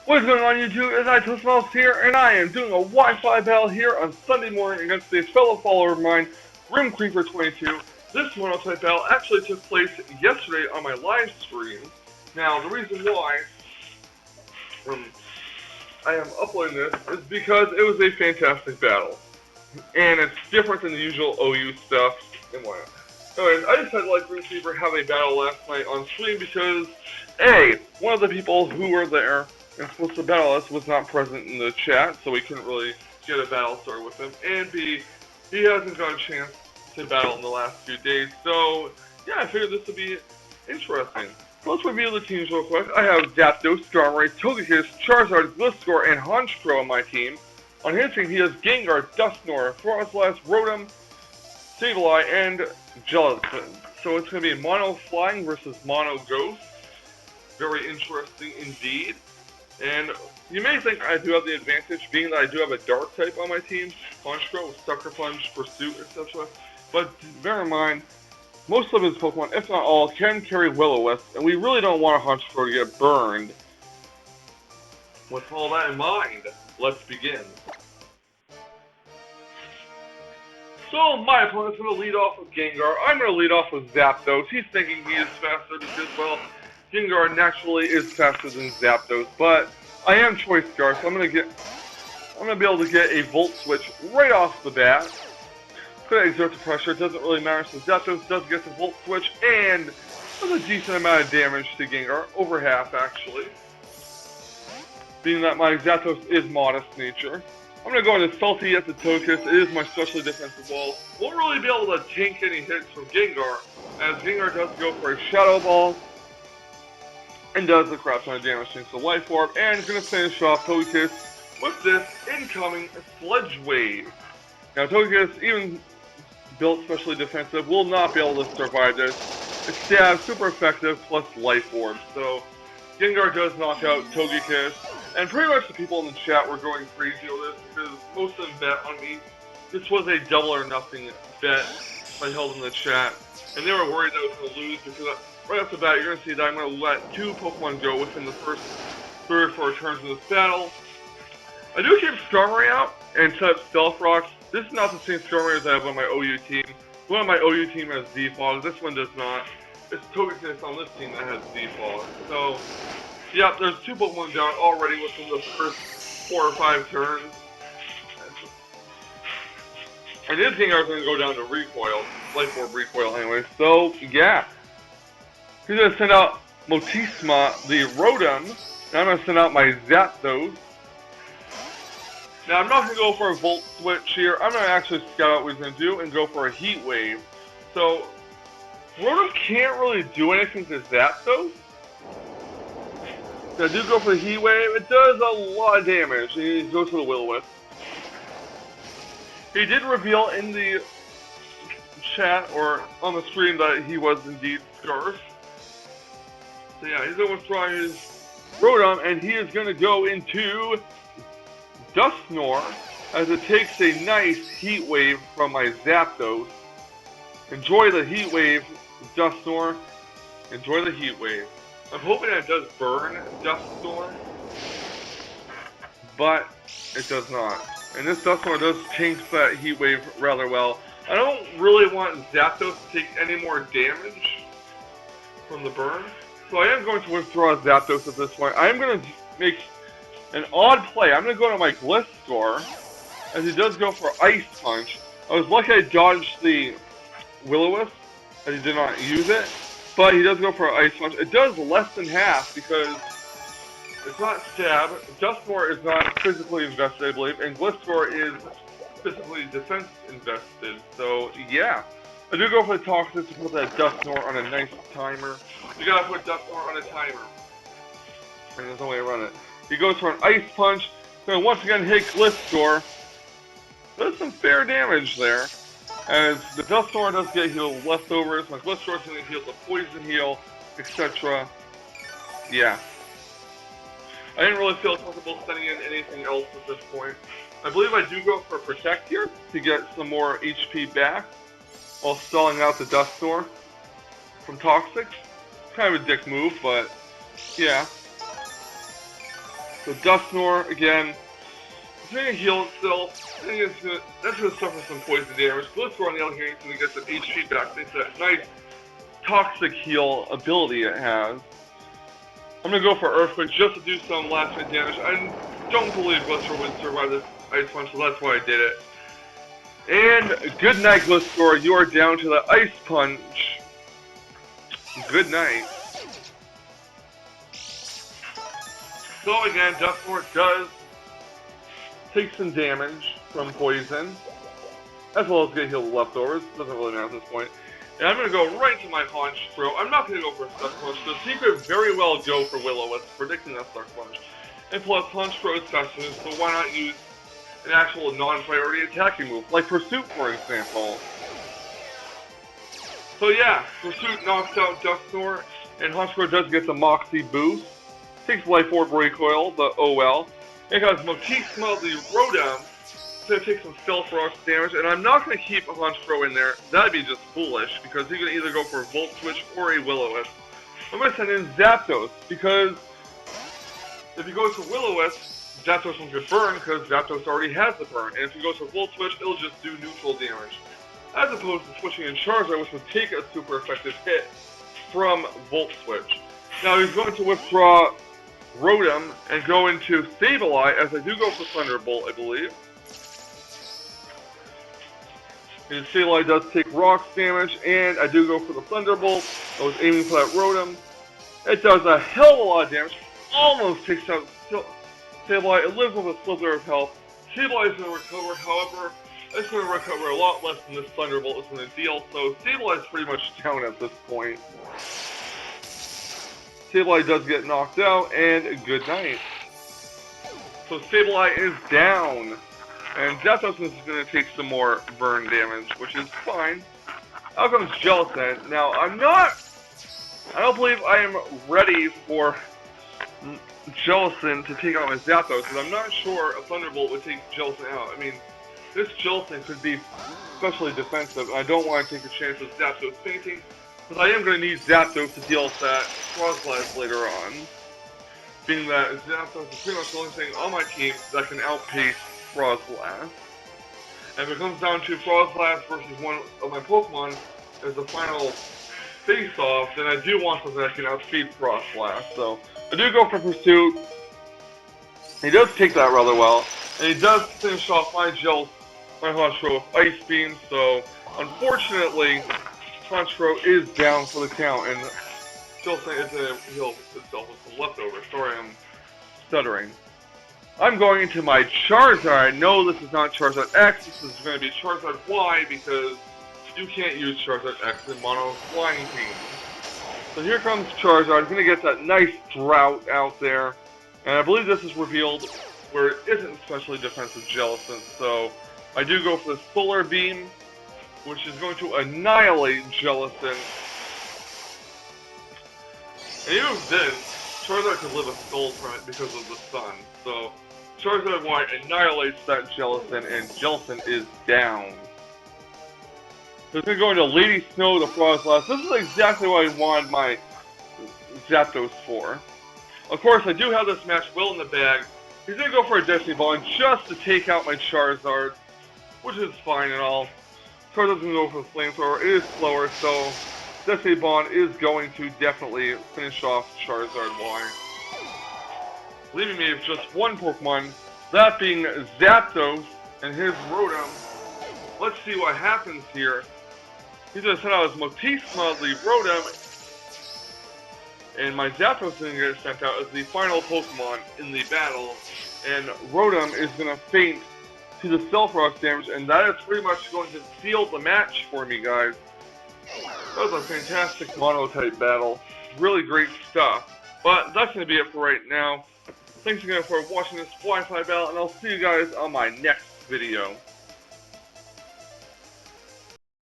What is going on YouTube? It's iToastMouse here, and I am doing a Wi-Fi battle here on Sunday morning against a fellow follower of mine, Grim Creeper 22. This one-on-one battle actually took place yesterday on my live stream. Now, the reason why I am uploading this is because it was a fantastic battle. And it's different than the usual OU stuff and whatnot. Anyways, I decided to let Grim Creeper have a battle last night on stream because A, one of the people who were there and supposed to battle us was not present in the chat, so we couldn't really get a battle started with him. And B, he hasn't got a chance to battle in the last few days, so yeah, I figured this would be interesting. Let's review the teams real quick. I have Zapdos, Skarmory, Togekiss, Charizard, Gliscor, and Honchkrow on my team. On his team, he has Gengar, Dusknoir, Frostlass, Rotom, Sableye, and Gelatin. So it's going to be Mono Flying versus Mono Ghost. Very interesting indeed. And you may think I do have the advantage, being that I do have a Dark type on my team, Honchkrow with Sucker Punch, Pursuit, etc. But bear in mind, most of his Pokemon, if not all, can carry Will-O-Wisp, and we really don't want a Honchkrow to get burned. With all that in mind, let's begin. So my opponent's going to lead off with Gengar. I'm going to lead off with Zapdos. He's thinking he is faster because, well, Gengar naturally is faster than Zapdos, but I am Choice Scarf, so I'm going to be able to get a Volt Switch right off the bat. Could exert the pressure, it doesn't really matter since Zapdos does get the Volt Switch and does a decent amount of damage to Gengar, over half actually. Being that my Zapdos is modest nature. I'm going to go into Salty at the Togekiss. It is my specially defensive wall. Won't really be able to tank any hits from Gengar, as Gengar does go for a Shadow Ball, and does a crap ton of damage thanks to Life Orb, and is going to finish off Togekiss with this incoming Sledge Wave. Now Togekiss, even built specially defensive, will not be able to survive this. It's stab, super effective, plus Life Orb, so Gengar does knock out Togekiss. And pretty much the people in the chat were going crazy over this because most of them bet on me. This was a double or nothing bet I held in the chat. And they were worried that I was going to lose because right off the bat you're going to see that I'm going to let 2 Pokemon go within the first 3 or 4 turns of this battle. I do keep Skarmory out and set up Stealth Rocks. This is not the same Skarmory as I have on my OU team. The one on my OU team has Z-Fog, this one does not. It's Togekiss on this team that has Z-Fog. So, yeah, there's 2 Pokemon down already within the first 4 or 5 turns. I did think I was going to go down to Recoil, Life Orb Recoil anyway, so yeah. He's going to send out Motisma, the Rotom, and I'm going to send out my Zapdos. Now I'm not going to go for a Volt Switch here, I'm going to actually scout out what he's going to do and go for a Heat Wave. So, Rotom can't really do anything to Zapdos. I do go for the Heat Wave, it does a lot of damage, he goes for the Will-O-Wisp. He did reveal in the chat, or on the stream, that he was indeed Scarf. So yeah, he's going to withdraw his Rotom, and he is going to go into Dusknoir, as it takes a nice Heat Wave from my Zapdos. Enjoy the Heat Wave, Dusknoir. Enjoy the Heat Wave. I'm hoping that it does burn Dusknoir, but it does not. And this Dusknoir does tank that Heat Wave rather well. I don't really want Zapdos to take any more damage from the burn, so I am going to withdraw Zapdos at this point. I am going to make an odd play. I'm going to go to my Gliscor, as he does go for Ice Punch. I was lucky I dodged the Will-O-Wisp, as he did not use it. But he does go for Ice Punch. It does less than half because it's not stab. Dusknoir is not physically invested, I believe, and Gliscor is physically defense invested. So yeah, I do go for the Toxic to put that Dusknoir on a nice timer. You gotta put Dusknoir on a timer, and there's no way around it. He goes for an Ice Punch, then once again hit Gliscor. There's some fair damage there. As the Dusknoir does get healed leftovers, my Gliscor is going to heal the Poison Heal, etc. Yeah. I didn't really feel comfortable sending in anything else at this point. I believe I do go for Protect here to get some more HP back while stalling out the Dusknoir from Toxic. Kind of a dick move, but yeah. So Dusknor, again, it's going to heal itself. That's going to suffer some poison damage. Blitzcore, on the other hand, is going to get some HP back thanks to that nice toxic heal ability it has. I'm going to go for Earthquake just to do some last minute damage. I don't believe Blitzcore would survive this Ice Punch, so that's why I did it. And good night, Blitzcore. You are down to the Ice Punch. Good night. So again, Dusknor does take some damage from poison, as well as get healed leftovers. Doesn't really matter at this point. And I'm going to go right to my Honchkrow. I'm not going to go for a Suck Punch, because he could very well go for Will-O-Wisp, predicting that Suck Punch. And plus, Honchkrow is faster, so why not use an actual non-priority attacking move, like Pursuit, for example. So yeah, Pursuit knocks out Dusknor, and Honchkrow does get the Moxie boost. Takes Life Orb Recoil, the OL. It has Motisma, the Rotom, to take some Stealth Rocks damage, and I'm not going to keep a Honchkrow in there. That'd be just foolish, because he can either go for a Volt Switch or a Will-O-Wisp. I'm going to send in Zapdos, because if he goes for Will-O-Wisp, Zapdos won't get burned, because Zapdos already has the burn, and if he goes for Volt Switch, it'll just do neutral damage. As opposed to switching in Charizard, which would take a super effective hit from Volt Switch. Now he's going to withdraw Rotom and go into Sableye, as I do go for Thunderbolt, I believe. And Sableye does take rocks damage, and I do go for the Thunderbolt. I was aiming for that Rotom. It does a hell of a lot of damage. Almost takes out Sableye. It lives with a slither of health. Sableye is going to recover, however, it's going to recover a lot less than this Thunderbolt is going to deal, so Sableye is pretty much down at this point. Sableye does get knocked out, and good night. So Sableye is down. And Zapdos is going to take some more burn damage, which is fine. Out comes Jellicent. Now, I don't believe I am ready for Jellicent to take out my Zapdos, because I'm not sure a Thunderbolt would take Jellicent out. I mean, this Jellicent could be especially defensive, and I don't want to take a chance with Zapdos fainting, because I am going to need Zapdos to deal with that Frostlass later on. Being that Zapdos is pretty much the only thing on my team that can outpace Frostlass. And if it comes down to Frostlass versus one of my Pokemon as the final face-off, then I do want something that can outspeed Frostlass. So I do go for Pursuit. He does take that rather well, and he does finish off my Honchkrow with Ice Beam. So unfortunately, Honchkrow is down for the count, and Jellicent is going to heal itself with some leftovers. Sorry, I'm stuttering. I'm going into my Charizard. No, this is not Charizard X. This is going to be Charizard Y, because you can't use Charizard X in Mono Flying Team. So here comes Charizard. It's going to get that nice drought out there. And I believe this is revealed where it isn't especially defensive Jellicent. So I do go for the Solar Beam, which is going to annihilate Jellicent. And even with this, Charizard can live a skull from it because of the sun. So Charizard Y annihilates that Jellicent, and Jellicent is down. So it's going to go into Lady Snow, the Frostlass. This is exactly what I wanted my Zapdos for. Of course, I do have this match well in the bag. He's going to go for a Destiny Bond just to take out my Charizard, which is fine and all. Charizard's going to go for the Flamethrower. It is slower, so Destiny Bond is going to definitely finish off Charizard Y. Leaving me with just one Pokemon, that being Zapdos and his Rotom. Let's see what happens here. He's going to send out his Motisma, the Rotom, and my Zapdos is going to get sent out as the final Pokemon in the battle, and Rotom is going to faint to the Stealth Rocks damage, and that is pretty much going to seal the match for me, guys. That was a fantastic Mono-type battle. Really great stuff. But that's going to be it for right now. Thanks again for watching this Wi-Fi battle, and I'll see you guys on my next video.